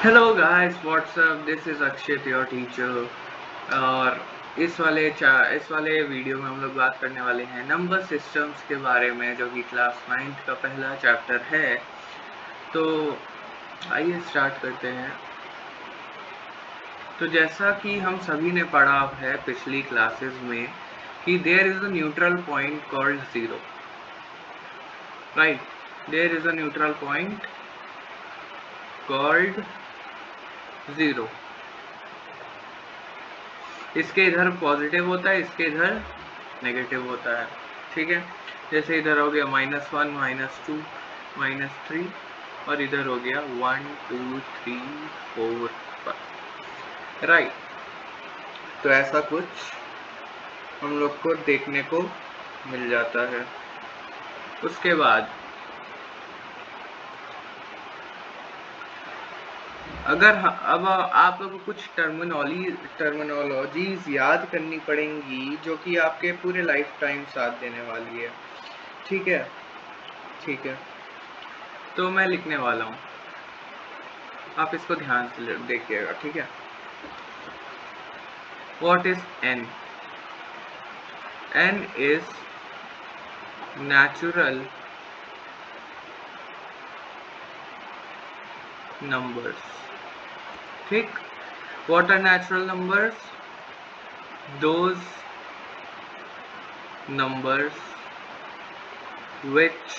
Hello guys what's up, this is Akshit your teacher. और इस वाले वीडियो में हम लोग बात करने वाले हैं नंबर सिस्टम्स के बारे में, जो कि क्लास 9th का पहला चैप्टर है। तो आइए स्टार्ट करते हैं। तो जैसा कि हम सभी ने पढ़ा है पिछली क्लासेस में कि there is a neutral point called zero, right? There is a neutral point called zero. इसके इधर पॉजिटिव होता है, इसके इधर नेगेटिव होता है, ठीक है। जैसे इधर हो गया -1, -2, -3 और इधर हो गया 1 2 3 4 5, राइट। तो ऐसा कुछ हम लोग को देखने को मिल जाता है। उसके बाद अब आप लोग को कुछ टर्मिनोलॉजीज याद करनी पड़ेंगी, जो कि आपके पूरे लाइफ टाइम साथ देने वाली है, ठीक है। ठीक है, तो मैं लिखने वाला हूँ, आप इसको ध्यान से देखिएगा, ठीक है। What is n? n is natural numbers, ठीक। What are natural numbers? Those numbers which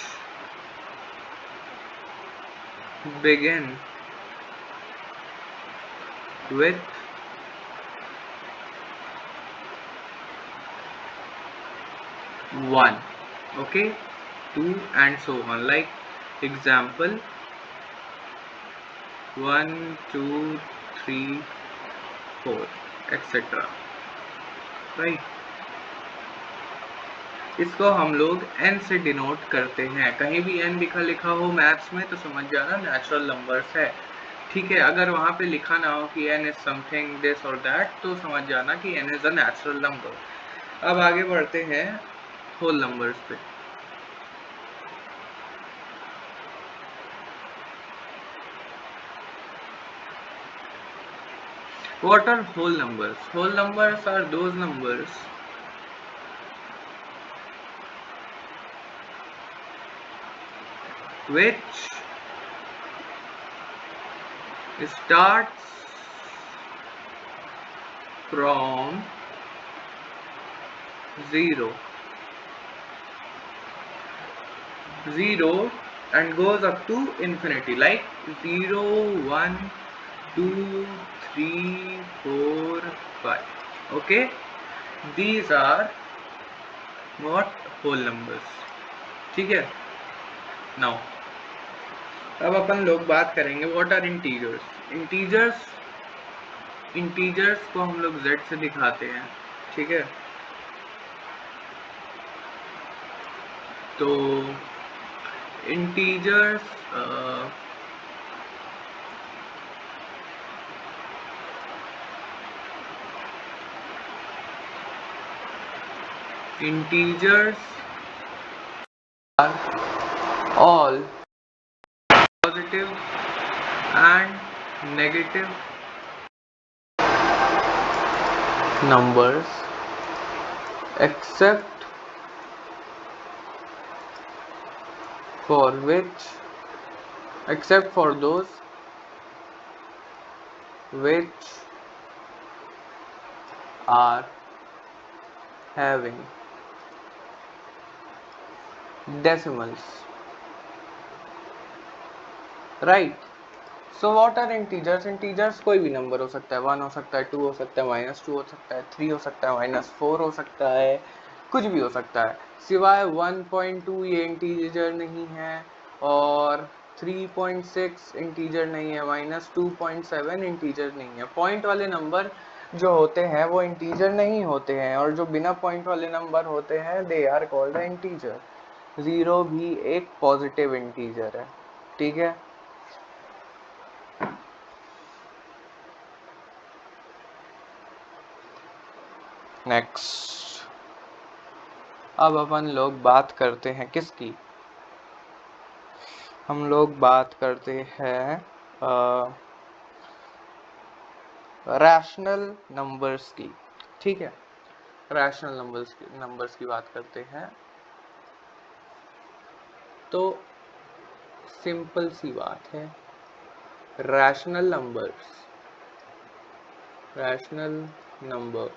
begin with 1, okay, 2 and so on. Like example 1 2 3 4 etc, right? इसको हम लोग n से डिनोट करते हैं। कहीं भी n लिखा हो मैथ्स में तो समझ जाना नेचुरल नंबर्स है, ठीक है। अगर वहाँ पे लिखा ना हो कि n इज समथिंग दिस और दैट, तो समझ जाना कि n is a natural number. अब आगे बढ़ते हैं होल नंबर्स पे। What are whole numbers? Whole numbers are those numbers which starts from 0 and goes up to infinity, like 0 1 2 3 4 5, okay. These are what whole numbers, ठीक है। Now अब अपन लोग बात करेंगे व्हाट आर इंटीजर्स। इंटीजर्स को हम लोग z से दिखाते हैं, ठीक है। तो integers are all positive and negative numbers except for those which are having decimals, right? So what are integers कोई भी नंबर हो सकता है, 1 हो सकता है, 2 हो सकता है, -2 हो सकता है, 3 हो सकता है, -4 हो सकता है, कुछ भी हो सकता है, सिवाय 1.2 ये इंटीजर नहीं है, और 3.6 इंटीजर नहीं है, -2.7 इंटीजर नहीं है। पॉइंट वाले नंबर जो होते हैं वो इंटीजर नहीं होते हैं, और जो बिना पॉइंट वाले नंबर होते हैं दे आर कॉल्ड इंटीजर। 0 भी एक पॉजिटिव इंटीजर है, ठीक है। नेक्स्ट, अब अपन लोग बात करते हैं किसकी? हम लोग बात करते हैं रैशनल नंबर्स की, ठीक है, रैशनल नंबर्स की बात करते हैं। तो सिंपल सी बात है, रैशनल नंबर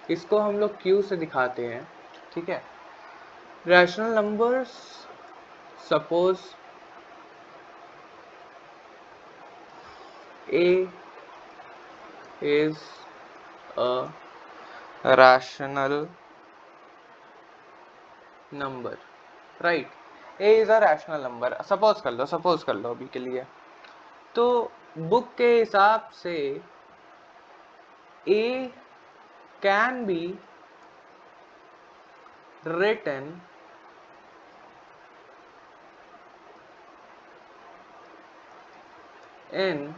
इसको हम लोग क्यू से दिखाते हैं, ठीक है। Rational numbers, suppose A is a rational number, right? A is a rational number, suppose कर लो अभी के लिए। तो बुक के हिसाब से A can be written in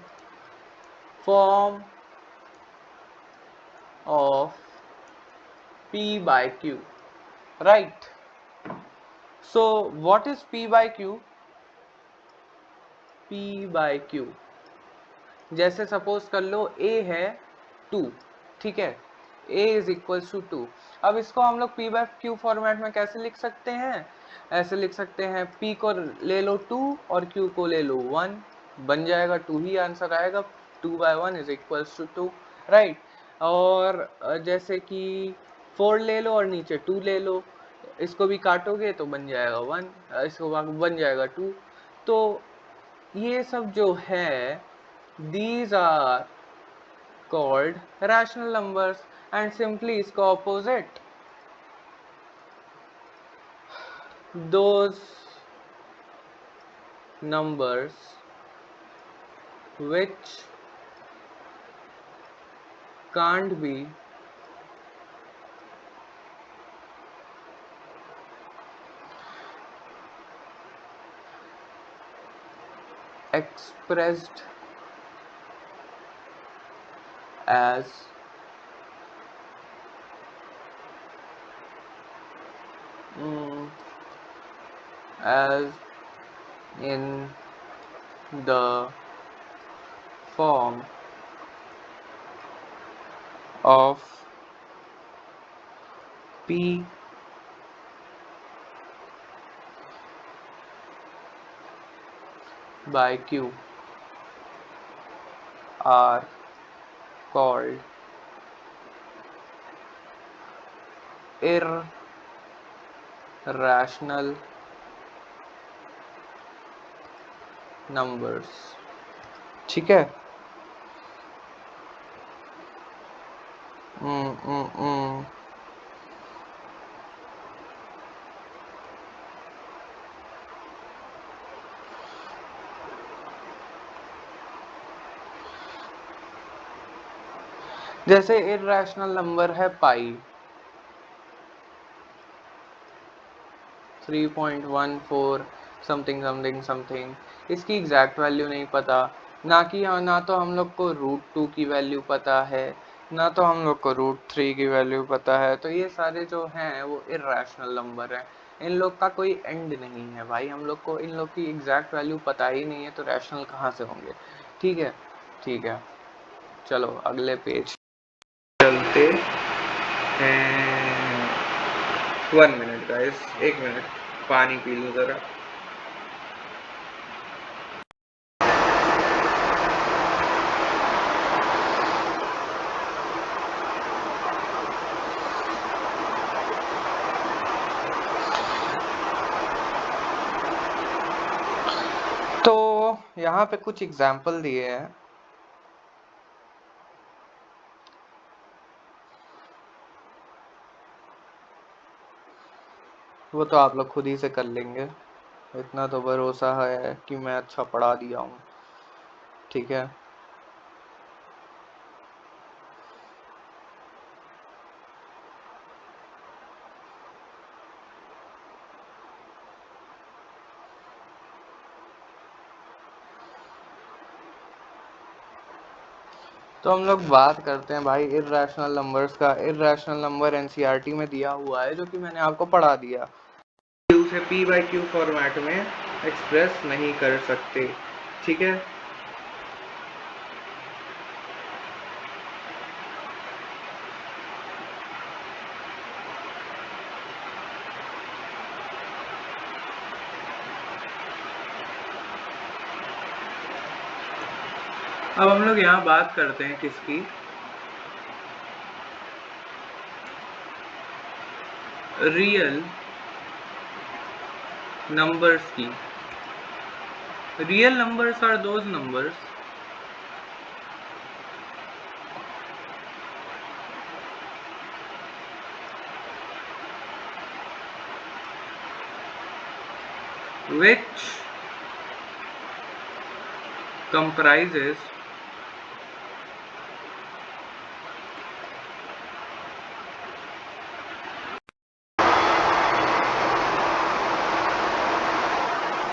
form of P by Q, right? So what is P by Q? P by Q, जैसे suppose कर लो A है 2, ठीक है, A इज इक्वल्स टू 2। अब इसको हम लोग P बाय Q फॉर्मेट में कैसे लिख सकते हैं? ऐसे लिख सकते हैं, P को ले लो 2 और Q को ले लो 1, बन जाएगा 2 ही आंसर आएगा, 2 by 1 is equals to 2, right. और जैसे कि 4 ले लो और नीचे 2 ले लो, इसको भी काटोगे तो बन जाएगा 1, इसको बन जाएगा 2। तो ये सब जो है, these are called rational numbers, and simply इसका opposite, those numbers which can't be expressed as in the form of P by Q are called irrational numbers, ठीक है। जैसे इररेशनल नंबर है पाई, 3.14 समथिंग समथिंग समथिंग, इसकी exact value नहीं पता, ना तो हम लोग को √2 की वैल्यू पता है, ना तो हम लोग को √3 की वैल्यू पता है। तो ये सारे जो हैं वो इररेशनल नंबर हैं, इन लोग का कोई एंड नहीं है भाई, हम लोग को इन लोग की एग्जैक्ट वैल्यू पता ही नहीं है, तो रैशनल कहाँ से होंगे, ठीक है। ठीक है, चलो अगले पेज चलते हैं। 1 मिनट गाइस, 1 मिनट, पानी पी लूं जरा। तो यहाँ पे कुछ एग्जाम्पल दिए हैं, वो तो आप लोग खुद ही से कर लेंगे, इतना तो भरोसा है कि मैं अच्छा पढ़ा दिया हूँ, ठीक है। तो हम लोग बात करते हैं भाई इररेशनल नंबर्स का। इररेशनल नंबर एनसीईआरटी में दिया हुआ है, जो कि मैंने आपको पढ़ा दिया। उसे P बाई Q फॉर्मेट में एक्सप्रेस नहीं कर सकते, ठीक है। अब हम लोग यहाँ बात करते हैं किसकी, रियल numbers की. Real numbers are those numbers which comprises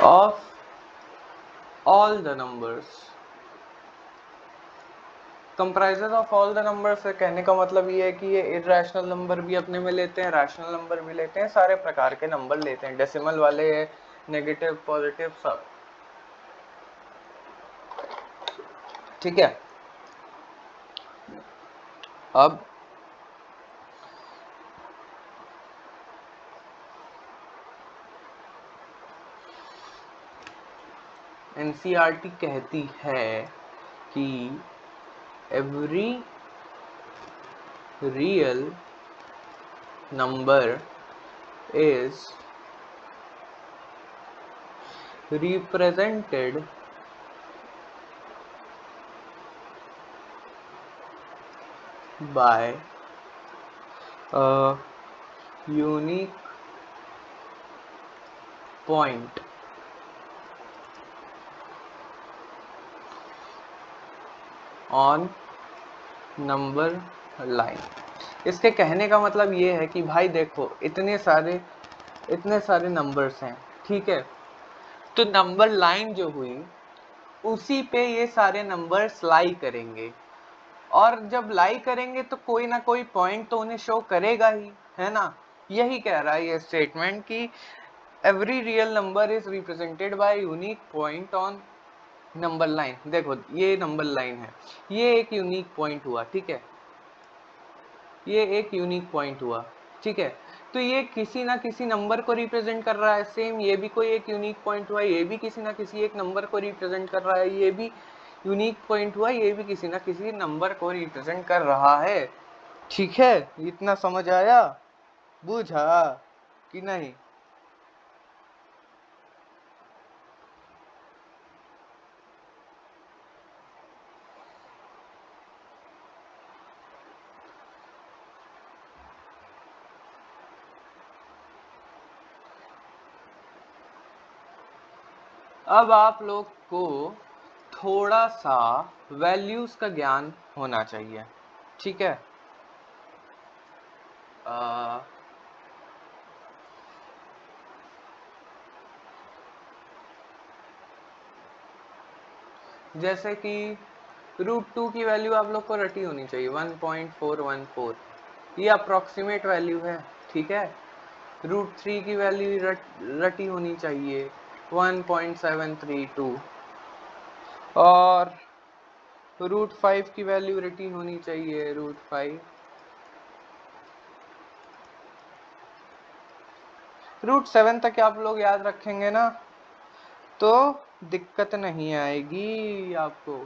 of all the numbers. Comprises of all the numbers से कहने का मतलब ये है कि ये इरेशनल नंबर भी अपने में लेते हैं, रैशनल नंबर भी लेते हैं, सारे प्रकार के नंबर लेते हैं, डेसिमल वाले, नेगेटिव, पॉजिटिव, सब. ठीक है. अब एनसीईआरटी कहती है कि every real number is represented by a unique point on number line. इसके कहने का मतलब ये है कि भाई देखो इतने सारे नंबर्स हैं, ठीक है, तो नंबर लाइन जो हुई उसी पे ये सारे नंबर्स लाई करेंगे, और जब लाई करेंगे तो कोई ना कोई पॉइंट तो उन्हें शो करेगा ही, है ना. यही कह रहा है ये स्टेटमेंट कि every real number is represented by unique point on number line. देखो ये नंबर लाइन है, ये एक यूनिक पॉइंट हुआ, ठीक है, ये एक यूनिक पॉइंट हुआ, ठीक है, तो ये किसी ना किसी नंबर को रिप्रेजेंट कर रहा है. सेम ये भी कोई एक यूनिक पॉइंट हुआ, ये भी किसी ना किसी एक नंबर को रिप्रेजेंट कर रहा है, ये भी यूनिक पॉइंट हुआ, ये भी किसी ना किसी नंबर को रिप्रेजेंट कर रहा है. ठीक है, इतना समझ आया, बुझा कि नहीं. अब आप लोग को थोड़ा सा वैल्यूज का ज्ञान होना चाहिए, ठीक है. जैसे कि √2 की वैल्यू आप लोग को रटी होनी चाहिए 1.414, ये अप्रोक्सीमेट वैल्यू है, ठीक है. √3 की वैल्यू रटी होनी चाहिए 1.732, और √5 की वैल्यू रटी होनी चाहिए √5. √7 तक आप लोग याद रखेंगे ना तो दिक्कत नहीं आएगी आपको.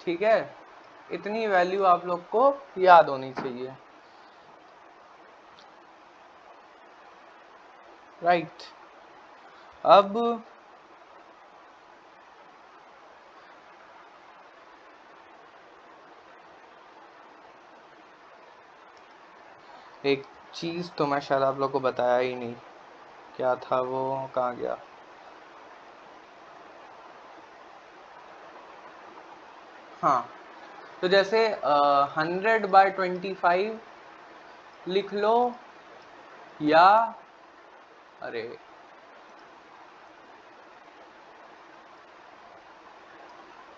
ठीक है, इतनी वैल्यू आप लोग को याद होनी चाहिए, राइट. अब एक चीज तो मैं शायद आप लोग को बताया ही नहीं, क्या था वो, कहाँ गया. हाँ, तो जैसे 100/25 लिख लो, या अरे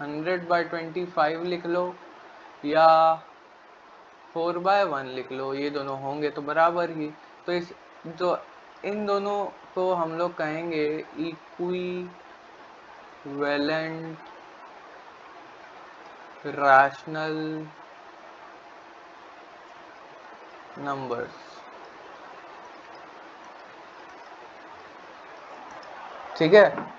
100/25 लिख लो, या 4/1 लिख लो, ये दोनों होंगे तो बराबर ही. तो इन दोनों को हम लोग कहेंगे इक्विवेलेंट रैशनल नंबर्स. ठीक है।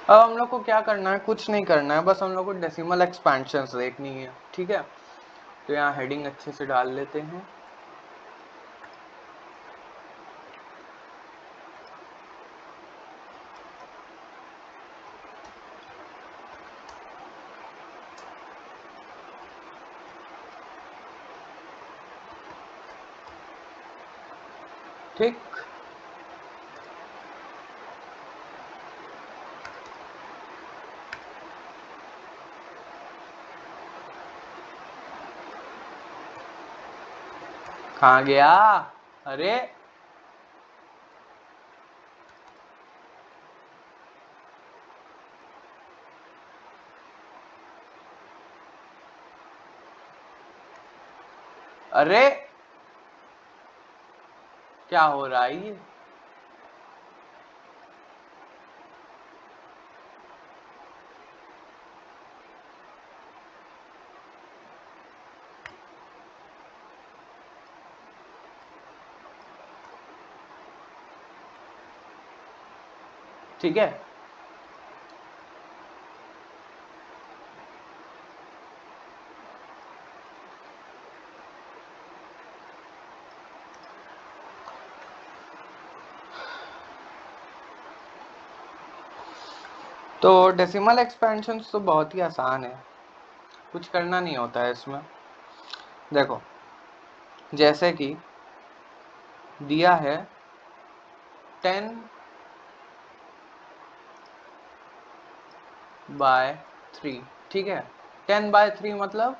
अब हम लोग को क्या करना है, कुछ नहीं करना है, बस हम लोग को डेसिमल एक्सपेंशंस देखनी है। ठीक है, तो यहाँ हेडिंग अच्छे से डाल लेते हैं। ठीक, कहाँ गया? अरे अरे क्या हो रहा है ये? ठीक है, तो डेसिमल एक्सपेंशन तो बहुत ही आसान है, कुछ करना नहीं होता है इसमें। देखो, जैसे कि दिया है 10/3, ठीक है। 10/3 मतलब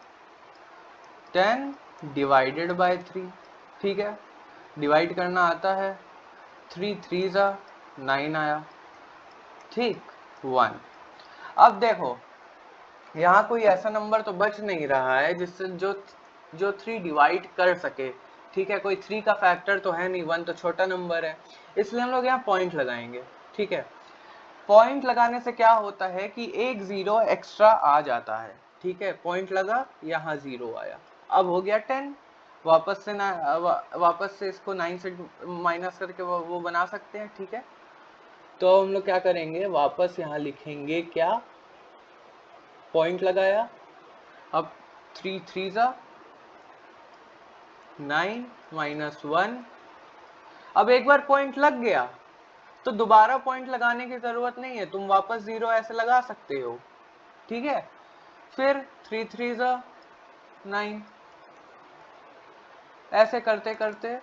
10/3, ठीक है। डिवाइड करना आता है, 3 3 जा 9 आया, ठीक, 1। अब देखो, यहाँ कोई ऐसा नंबर तो बच नहीं रहा है जिससे जो जो 3 डिवाइड कर सके, ठीक है। कोई 3 का फैक्टर तो है नहीं, 1 तो छोटा नंबर है, इसलिए हम लोग यहाँ पॉइंट लगाएंगे। ठीक है, पॉइंट लगाने से क्या होता है कि एक जीरो एक्स्ट्रा आ जाता है। ठीक है, पॉइंट लगा, यहाँ जीरो आया, अब हो गया 10। वापस से ना वापस से इसको 9 से माइनस करके वो बना सकते हैं। ठीक है, तो हम लोग क्या करेंगे, वापस यहाँ लिखेंगे क्या, पॉइंट लगाया, अब 3 3 जा 9 -1। अब एक बार पॉइंट लग गया तो दोबारा पॉइंट लगाने की जरूरत नहीं है, तुम वापस जीरो ऐसे लगा सकते हो। ठीक है, फिर 3 3 जा 9, ऐसे करते करते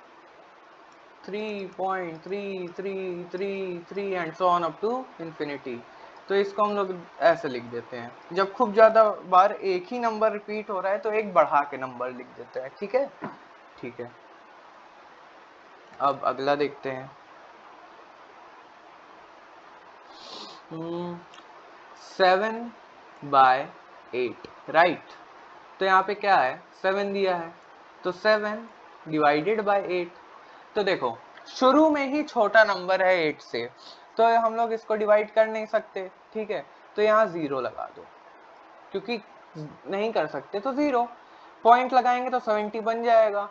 3.3333 and so on up to infinity. तो इसको हम लोग ऐसे लिख देते हैं, जब खूब ज्यादा बार एक ही नंबर रिपीट हो रहा है तो एक बढ़ा के नंबर लिख देते हैं। ठीक है, ठीक है। अब अगला देखते हैं, 7/8, राइट। तो यहाँ पे क्या है, 7 दिया है, तो 7 डिवाइडेड बाय 8। तो देखो, शुरू में ही छोटा नंबर है 8 से, तो हम लोग इसको डिवाइड कर नहीं सकते। ठीक है, तो यहाँ 0 लगा दो, क्योंकि नहीं कर सकते तो 0। पॉइंट लगाएंगे तो 70 बन जाएगा।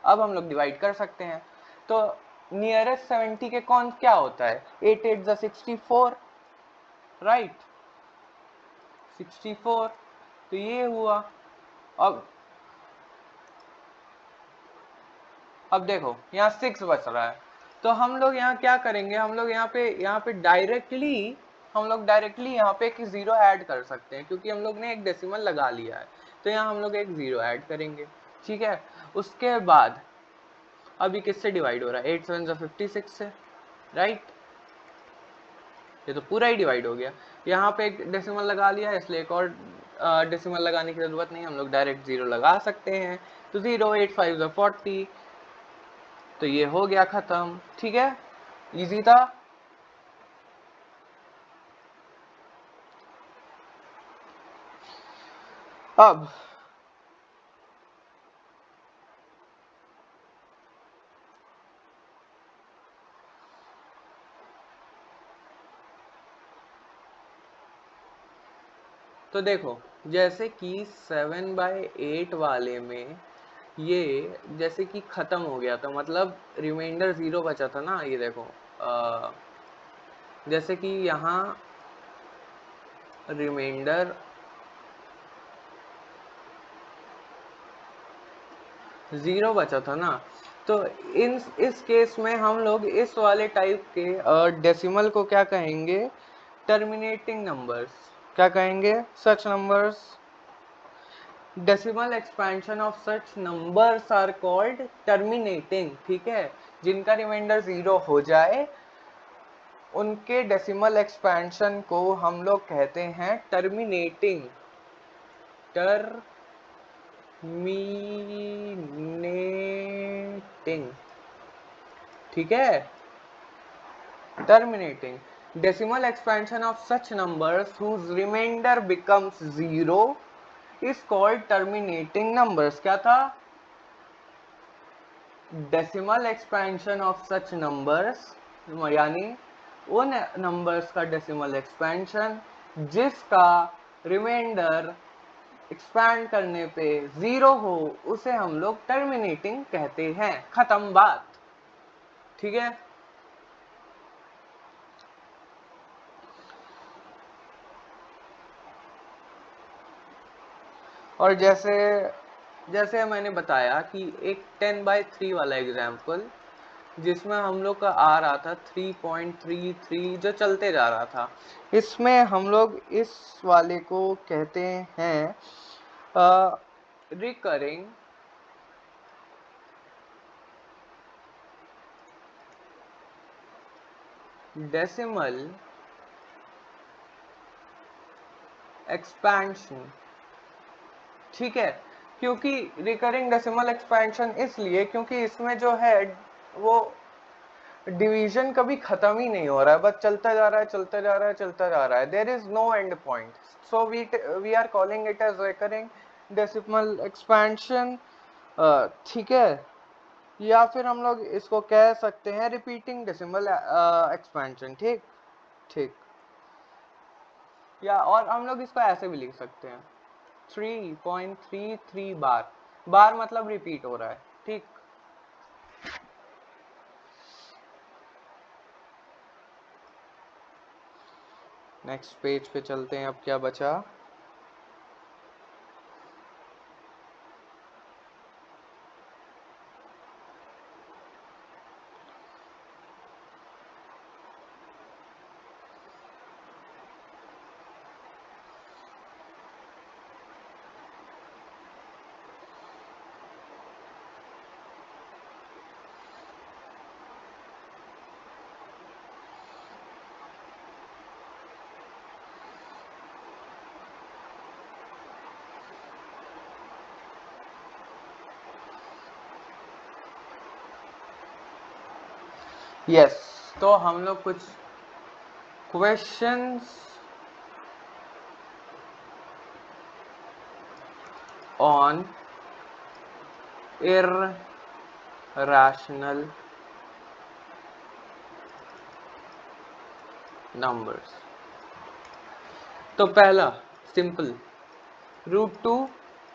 अब हम लोग डिवाइड कर सकते हैं, तो नियरेस्ट 70 के कौन क्या होता है, 8 8 जा 64, राइट, 64। तो ये हुआ। अब देखो, यहाँ 6 बच रहा है, तो हम लोग यहाँ क्या करेंगे, हम लोग यहाँ पे डायरेक्टली यहाँ पे एक जीरो ऐड कर सकते हैं, क्योंकि हम लोग ने एक डेसिमल लगा लिया है, तो यहाँ हम लोग एक जीरो ऐड करेंगे। ठीक है, उसके बाद अभी किससे डिवाइड हो रहा है, 8 7 56 से, राइट। ये तो पूरा ही डिवाइड हो गया। यहाँ पे एक डेसिमल लगा लिया, इसलिए एक और डेसिमल लगाने की जरूरत नहीं, हम लोग डायरेक्ट जीरो लगा सकते हैं। तो 0 8 5 40, तो ये हो गया खत्म। ठीक है, इजी था। अब तो देखो जैसे कि 7/8 वाले में ये जैसे कि खत्म हो गया था, मतलब रिमाइंडर 0 बचा था ना, ये देखो जैसे कि यहाँ रिमाइंडर 0 बचा था ना, तो इस केस में हम लोग इस वाले टाइप के डेसिमल को क्या कहेंगे, टर्मिनेटिंग नंबर्स। क्या कहेंगे, such numbers, decimal expansion of such numbers are called terminating. ठीक है, जिनका रिमाइंडर 0 हो जाए उनके डेसिमल एक्सपेंशन को हम लोग कहते हैं टर्मिनेटिंग। टर्मिनेटिंग, ठीक है, terminating. Decimal expansion of such numbers whose remainder becomes 0 is called terminating numbers। क्या था, decimal expansion of such numbers, यानी उन नंबर्स का डेसिमल एक्सपेंशन जिसका रिमाइंडर एक्सपैंड करने पे 0 हो, उसे हम लोग टर्मिनेटिंग कहते हैं, खत्म बात। ठीक है, और जैसे मैंने बताया कि एक 10/3 वाला एग्जाम्पल जिसमें हम लोग का आ रहा था 3.33 जो चलते जा रहा था, इसमें हम लोग इस वाले को कहते हैं रिकरिंग डेसिमल एक्सपेंशन। ठीक है, क्योंकि रिकरिंग डेसिमल एक्सपेंशन इसलिए क्योंकि इसमें जो है वो डिवीजन कभी खत्म ही नहीं हो रहा है, बस चलता जा रहा है, चलता जा रहा है, चलता जा रहा है, there is no end point, so we are calling it as recurring decimal expansion. ठीक है, या फिर हम लोग इसको कह सकते हैं रिपीटिंग डेसिमल एक्सपेंशन। ठीक ठीक, या और हम लोग इसको ऐसे भी लिख सकते हैं 3.33 बार, बार मतलब रिपीट हो रहा है। ठीक, नेक्स्ट पेज पे चलते हैं, अब क्या बचा, यस तो हम लोग कुछ क्वेश्चंस ऑन irrational numbers। तो पहला सिंपल, √2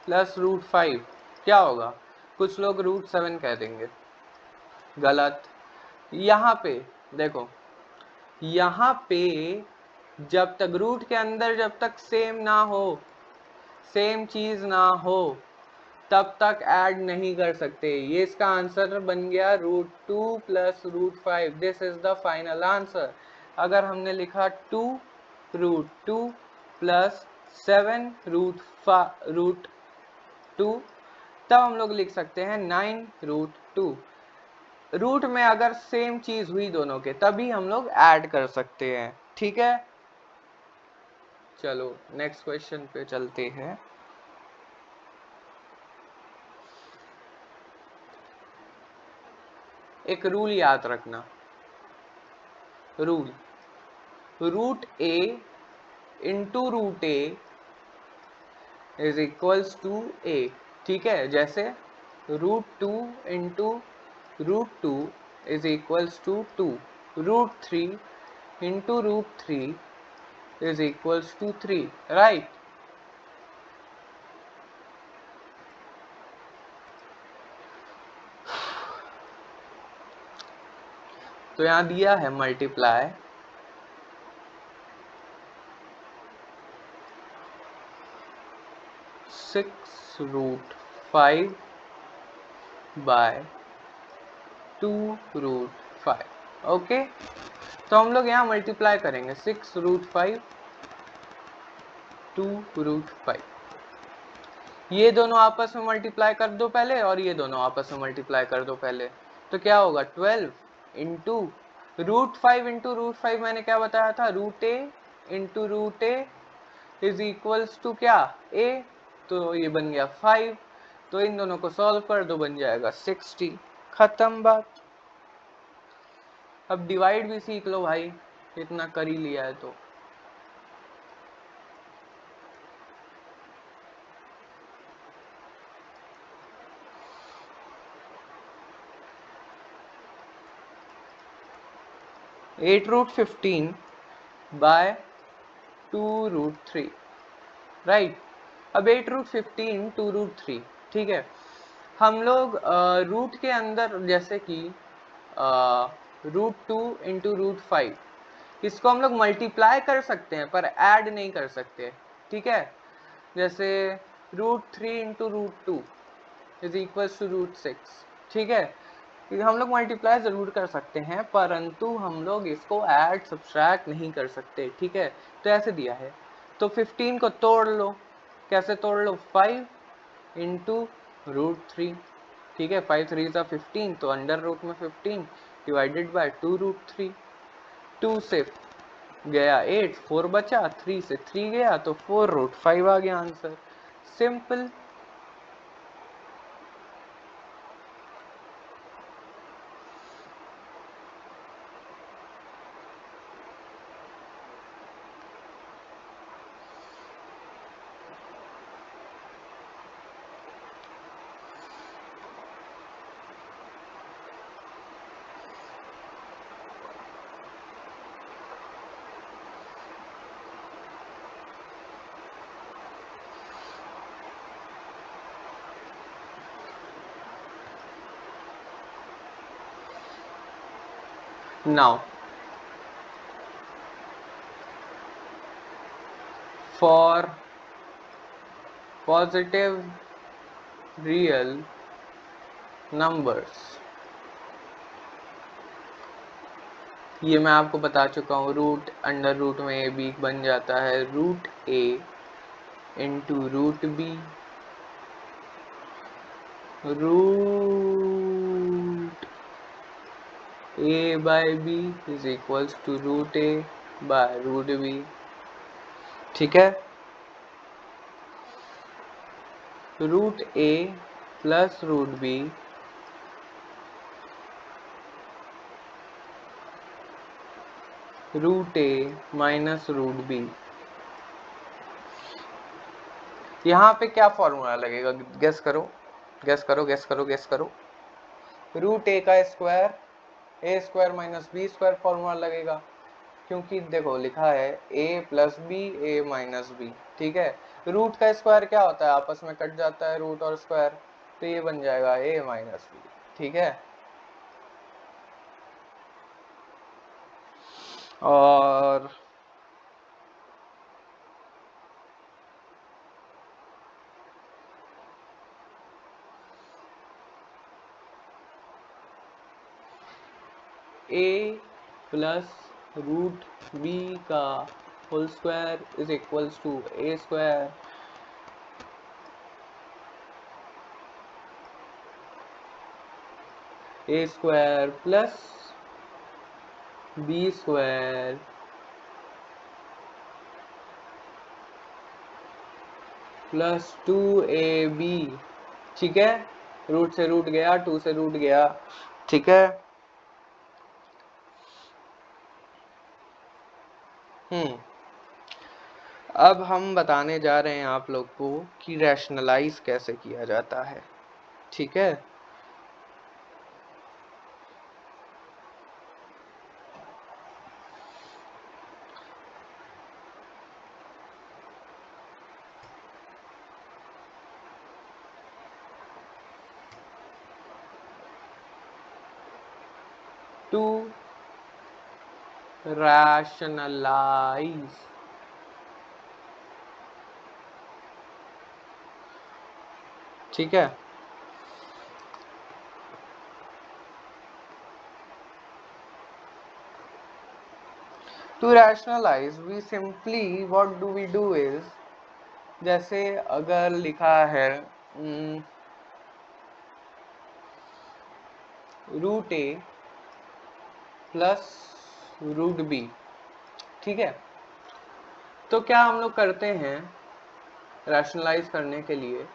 प्लस √5 क्या होगा, कुछ लोग √7 कह देंगे, गलत। यहाँ पे देखो, यहाँ पे जब तक रूट के अंदर जब तक सेम ना हो, सेम चीज ना हो, तब तक ऐड नहीं कर सकते। ये इसका आंसर बन गया √2 plus √5, this is the final answer. अगर हमने लिखा 2 √2 प्लस 7 √2, तब हम लोग लिख सकते हैं 9 √2। रूट में अगर सेम चीज हुई दोनों के, तभी हम लोग ऐड कर सकते हैं। ठीक है, चलो नेक्स्ट क्वेश्चन पे चलते हैं। एक रूल याद रखना, rule √a into √a is equals to a। ठीक है, जैसे √2 into √2 is equals to 2, √3 into √3 is equals to 3, right. तो यहाँ दिया है मल्टीप्लाई 6√5 बाय 2√5। ओके, तो हम लोग यहाँ मल्टीप्लाई करेंगे 6√5 2√5। ये दोनों आपस में मल्टीप्लाई कर दो पहले, और ये दोनों आपस में मल्टीप्लाई कर दो पहले। तो क्या होगा 12 इंटू √5 इंटू √5, मैंने क्या बताया था, √a into √a is equals to क्या, a। तो ये बन गया 5। तो इन दोनों को सॉल्व कर दो, बन जाएगा 60। खत्म बात। अब डिवाइड भी सीख लो भाई, इतना कर ही लिया है तो। (8√15 बाय 2√3), राइट। अब 8√15 2√3, ठीक है। हम लोग रूट के अंदर जैसे कि √2 इंटू √5, इसको हम लोग मल्टीप्लाई कर सकते हैं पर ऐड नहीं कर सकते, ठीक है। जैसे √3 इंटू √2 इज इक्वल टू √6, ठीक है। हम लोग मल्टीप्लाई जरूर कर सकते हैं, परंतु हम लोग इसको ऐड सब्सट्रैक्ट नहीं कर सकते, ठीक है। तो ऐसे दिया है, तो 15 को तोड़ लो। कैसे तोड़ लो, 5 इंटू √3, ठीक है। 5 3 ज़ा 15, तो अंडर रूट में 15 डिवाइडेड बाय 2√3। 2 से गया 8, 4 बचा, 3 से 3 गया तो 4√5 आ गया answer. Simple. Now, for positive real numbers, ये मैं आपको बता चुका हूँ, रूट अंडर रूट में ए बी बन जाता है √a into √b, √a by b is equals to √a by √b, ठीक है। √a plus √b √a minus √b। यहाँ पे क्या फॉर्मूला लगेगा, गेस करो गेस करो गेस करो गेस करो। √a का square a² minus b² formula लगेगा, क्योंकि देखो लिखा है a plus B a minus B, ठीक है। रूट का स्क्वायर क्या होता है, आपस में कट जाता है रूट और स्क्वायर, तो ये बन जाएगा a माइनस बी, ठीक है। और a प्लस √b का whole square is equals to a², a² plus b² plus 2ab, ठीक है। रूट से रूट गया, 2 से रूट गया, ठीक है। अब हम बताने जा रहे हैं आप लोग को कि रैशनलाइज कैसे किया जाता है, ठीक है। To rationalize. ठीक है, to rationalize we simply what do we do is, जैसे अगर लिखा है रूट ए प्लस रूट बी, ठीक है, तो क्या हम लोग करते हैं रैशनलाइज करने के लिए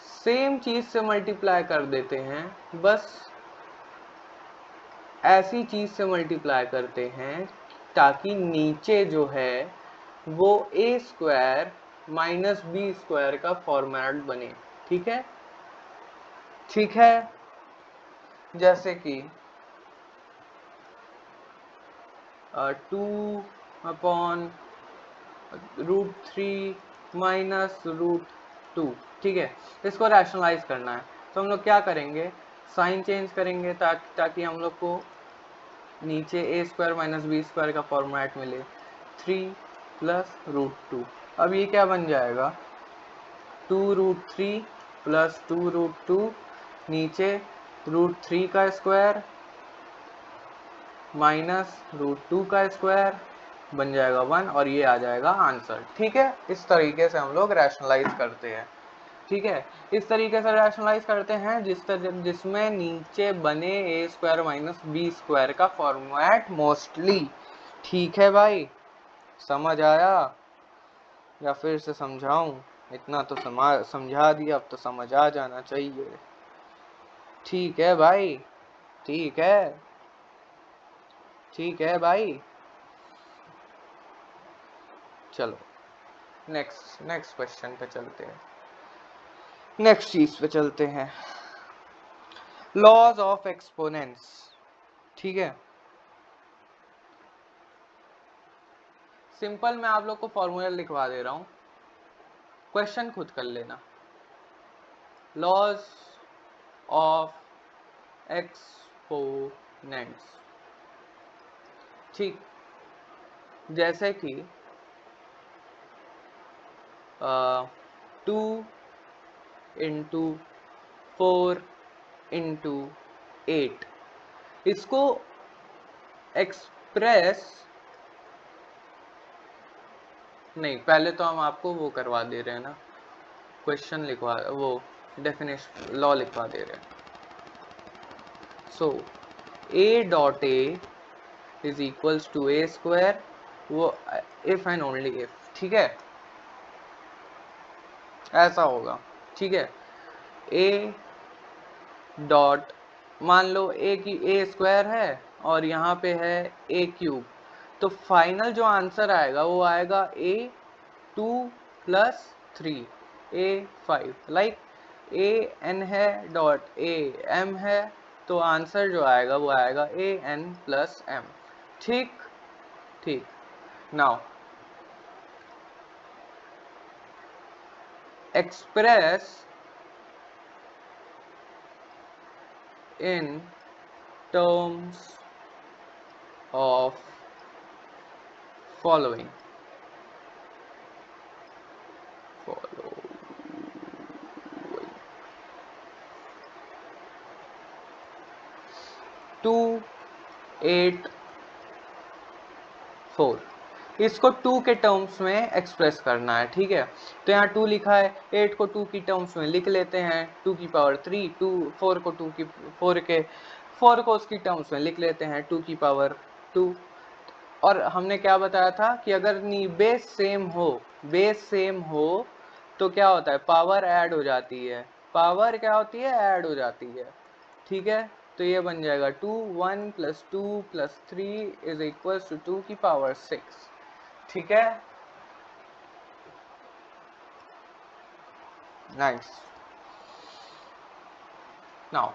सेम चीज से मल्टीप्लाई कर देते हैं, बस ऐसी चीज से मल्टीप्लाई करते हैं ताकि नीचे जो है वो ए स्क्वायर माइनस बी स्क्वायर का फॉर्मेट बने। ठीक है, ठीक है, जैसे कि 2/√3 माइनस √2, ठीक है, इसको रैशनलाइज करना है तो हम लोग क्या करेंगे, साइन चेंज करेंगे ताकि हम लोग को नीचे ए स्क्वायर माइनस बी स्क्वायर का फॉर्मेट मिले, 3 प्लस √2। अब ये क्या बन जाएगा, 2√3 प्लस 2√2, नीचे √3 का स्क्वायर माइनस √2 का स्क्वायर बन जाएगा 1 और ये आ जाएगा आंसर। ठीक है, इस तरीके से हम लोग रैशनलाइज करते हैं। ठीक है, इस तरीके से रैशनलाइज करते हैं जिसमें नीचे बने ए स्क्वायर माइनस बी स्क्वायर का फॉर्मेट मोस्टली। ठीक है भाई, समझ आया या फिर से समझाऊं? इतना तो समझा दिया, अब तो समझ आ जाना चाहिए। ठीक है भाई, ठीक है, ठीक है भाई, चलो नेक्स्ट क्वेश्चन पे चलते हैं, नेक्स्ट चीज पे चलते हैं, लॉज ऑफ एक्सपोनेंट्स। ठीक है, सिंपल मैं आप लोग को फॉर्मूला लिखवा दे रहा हूं, क्वेश्चन खुद कर लेना। लॉज ऑफ एक्सपोनेंट्स, ठीक, जैसे कि 2 इंटू 4 इंटू 8, इसको एक्सप्रेस नहीं, पहले तो हम आपको वो करवा दे रहे हैं ना, क्वेश्चन लिखवा, वो डेफिनेशन लॉ लिखवा दे रहे हैं। So a dot a is equals to a square, वो इफ एंड ओनली इफ, ठीक है, ऐसा होगा। ठीक है, ए डॉट, मान लो ए की ए स्क्वायर है और यहाँ पे है ए क्यूब, तो फाइनल जो आंसर आएगा वो आएगा A2 plus 3 A5, like AN है डॉट AM है, तो आंसर जो आएगा वो आएगा AN प्लस M। ठीक, ठीक, now express in terms of following 2 8 4, इसको 2 के टर्म्स में एक्सप्रेस करना है। ठीक है, तो यहाँ 2 लिखा है, 8 को 2 की टर्म्स में लिख लेते हैं, 2 की पावर 3, 2 4 को 4 को उसकी टर्म्स में लिख लेते हैं 2 की पावर 2। और हमने क्या बताया था कि अगर बेस सेम हो तो क्या होता है, पावर ऐड हो जाती है, पावर क्या होती है, ऐड हो जाती है। ठीक है, तो ये बन जाएगा 2 1 plus 2 plus 3 is equal to 2 की पावर 6। ठीक है, नाइस। नाउ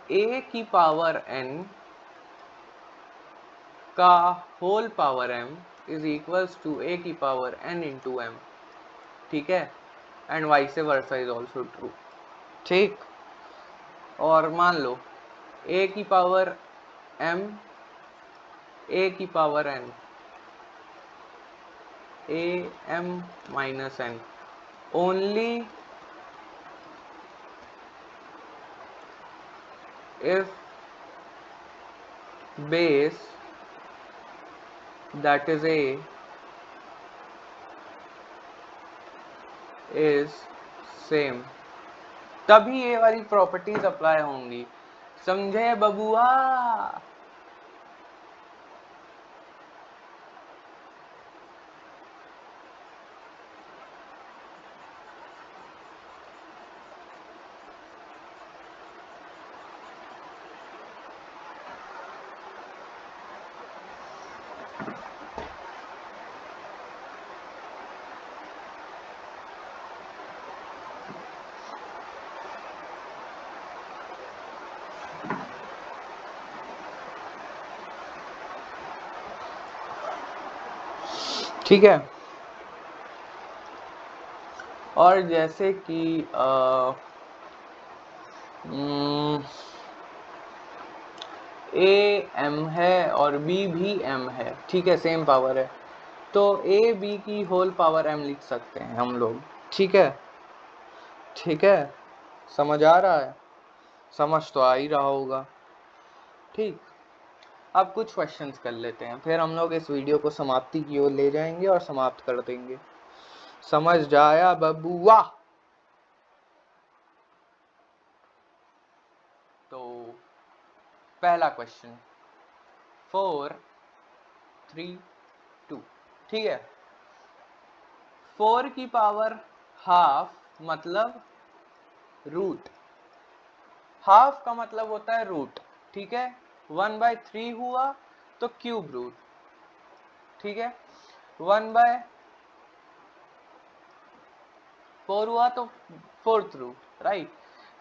a की पावर n का होल power m is equals to a की पावर n इंटू m। ठीक है, and vice versa is also true. ठीक, और मान लो a की पावर m a की power n, a m minus n, only if base that is a is same, तभी ये वाली प्रॉपर्टीज अप्लाई होंगी। समझे बबुआ? ठीक है। और जैसे कि ए एम है और बी भी एम है, ठीक है, सेम पावर है, तो ए बी की होल पावर एम लिख सकते हैं हम लोग, ठीक है। ठीक है, समझ आ रहा है? समझ तो आ ही रहा होगा। ठीक, अब कुछ क्वेश्चंस कर लेते हैं, फिर हम लोग इस वीडियो को समाप्ति की ओर ले जाएंगे और समाप्त कर देंगे। समझ जाया बबुआ? तो पहला क्वेश्चन 4 3 2, ठीक है। 4 की पावर हाफ मतलब रूट, हाफ का मतलब होता है रूट, ठीक है। 1/3 हुआ तो क्यूब रूट, ठीक है। 1/4 हुआ तो फोर्थ रूट, राइट।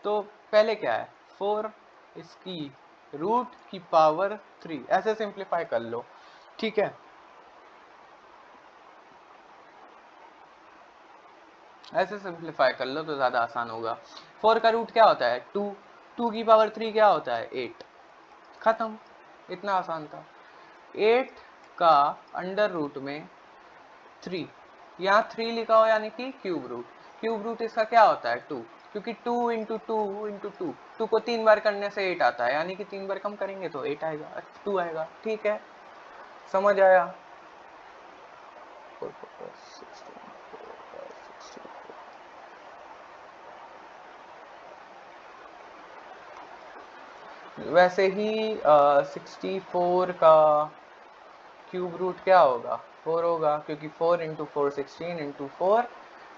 तो पहले क्या है, 4 इसकी रूट की पावर 3, ऐसे सिंप्लीफाई कर लो, ठीक है। ऐसे सिंप्लीफाई कर लो तो ज्यादा आसान होगा। 4 का रूट क्या होता है 2, 2 की पावर 3 क्या होता है 8, खत्म, इतना आसान था। 8 का अंडर रूट में 3, यहाँ 3 लिखा हो यानी कि क्यूब रूट, क्यूब रूट इसका क्या होता है 2, क्योंकि 2 इंटू टू इंटू टू, 2 को 3 बार करने से 8 आता है, यानी कि 3 बार कम करेंगे तो 8 आएगा, 2 आएगा, ठीक है। समझ आया? वैसे ही 64 का क्यूब रूट क्या होगा 4 होगा, क्योंकि 4 इंटू 4 16 इंटू 4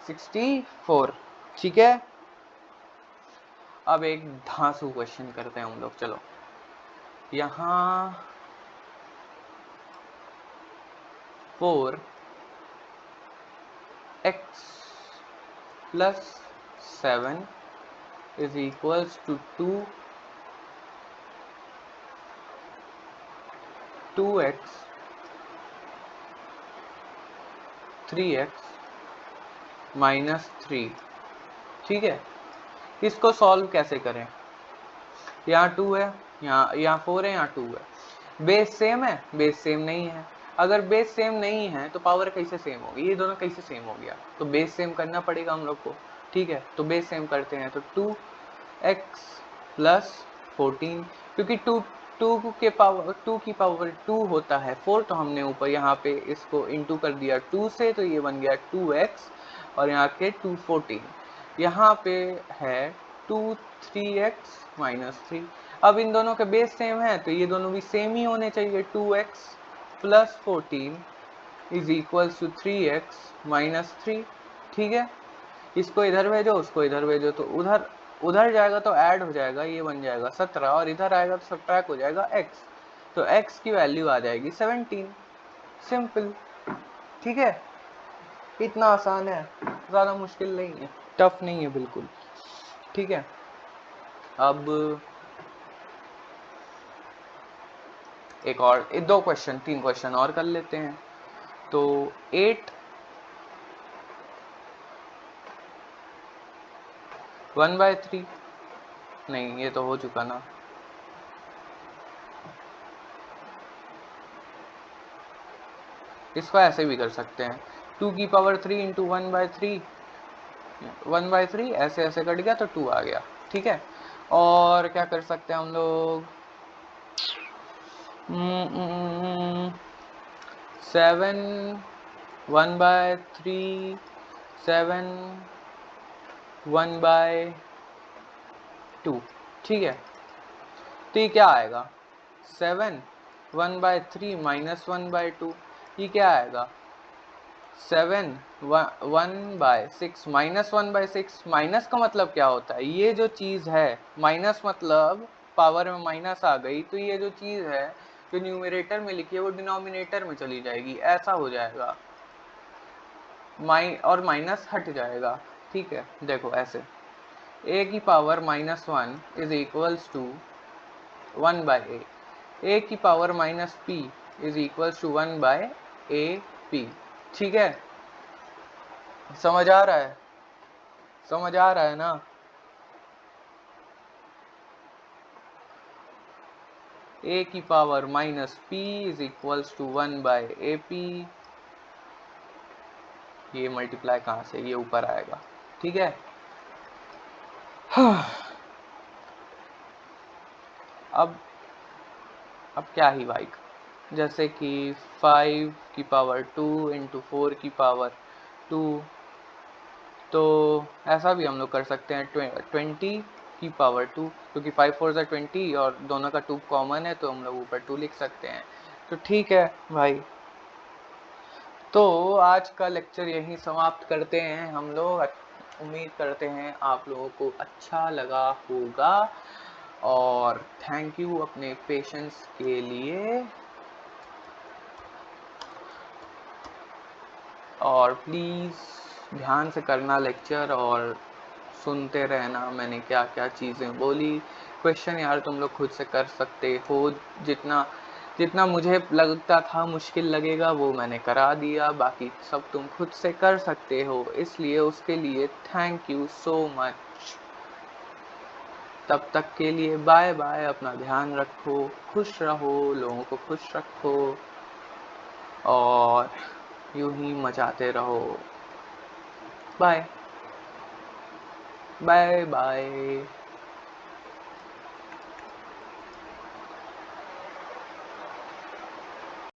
64, ठीक है। अब एक धांसू क्वेश्चन करते हैं हम लोग, चलो। यहाँ 4x plus 7 is equals to 2x 3x minus 3, ठीक है। इसको सॉल्व कैसे करें? यहाँ 2 है, यहाँ 4 है, यहाँ 2 है। बेस सेम है? बेस सेम नहीं है। अगर बेस सेम नहीं है तो पावर कैसे सेम होगी? ये दोनों कैसे सेम हो गया? तो बेस सेम करना पड़ेगा हम लोग को, ठीक है। तो बेस सेम करते हैं, तो 2x प्लस 14, क्योंकि 2 की पावर 2 होता है 4, तो हमने ऊपर यहाँ पे इसको इंटू कर दिया 2 से, तो ये बन गया 2x, और यहाँ के 2 14, यहाँ पे है 2 3x माइनस 3। अब इन दोनों के बेस सेम है तो ये दोनों भी सेम ही होने चाहिए। 2x plus 14 is equals to 3x minus 3, ठीक है। इसको इधर भेजो, उसको इधर भेजो, तो उधर उधर जाएगा तो ऐड हो जाएगा, ये बन जाएगा 17, और इधर आएगा तो सब्ट्रैक्ट हो जाएगा x, तो x की वैल्यू आ जाएगी 17, सिंपल, ठीक है। इतना आसान है, ज़्यादा मुश्किल नहीं है, टफ नहीं है बिल्कुल, ठीक है। अब एक और 2 क्वेश्चन 3 क्वेश्चन और कर लेते हैं। तो 8 1/3, नहीं ये तो हो चुका ना। इसको ऐसे भी कर सकते हैं, 2 की पावर 3 इंटू 1/3, 1/3 ऐसे ऐसे कट गया तो 2 आ गया, ठीक है। और क्या कर सकते हैं हम लोग, 7 1/3, 7 1/2, ठीक है। तो ये क्या आएगा, 7 1/3 माइनस 1/2, ये क्या आएगा 7 1/6 माइनस 1/6। माइनस का मतलब क्या होता है, ये जो चीज है माइनस मतलब पावर में माइनस आ गई, तो ये जो चीज है जो न्यूमरेटर में लिखी है वो डिनोमिनेटर में चली जाएगी, ऐसा हो जाएगा, और माइनस हट जाएगा, ठीक है। देखो ऐसे, a की power -1 is equals to 1/a, a की power -p is equals to 1/ap, ठीक है। समझ आ रहा है, समझ आ रहा है ना। a की power -p is equals to 1/ap, ये मल्टीप्लाई कहाँ से, ये ऊपर आएगा, ठीक है। अब क्या ही भाई, जैसे कि 5 की पावर 2 इंटू 4 की पावर 2, तो ऐसा भी हम लोग कर सकते हैं, 20 की पावर 2, क्योंकि 5 4 ज़ा 20 और दोनों का 2 कॉमन है, तो हम लोग ऊपर 2 लिख सकते हैं, तो ठीक है भाई। तो आज का लेक्चर यहीं समाप्त करते हैं हम लोग, उम्मीद करते हैं आप लोगों को अच्छा लगा होगा, और थैंक यू अपने पेशेंस के लिए, और प्लीज़ ध्यान से करना लेक्चर और सुनते रहना मैंने क्या क्या चीज़ें बोली। क्वेश्चन यार तुम लोग खुद से कर सकते हो, जितना जितना मुझे लगता था मुश्किल लगेगा वो मैंने करा दिया, बाकी सब तुम खुद से कर सकते हो, इसलिए उसके लिए थैंक यू सो मच। तब तक के लिए बाय बाय, अपना ध्यान रखो, खुश रहो, लोगों को खुश रखो, और यूं ही मचाते रहो। Bye bye bye.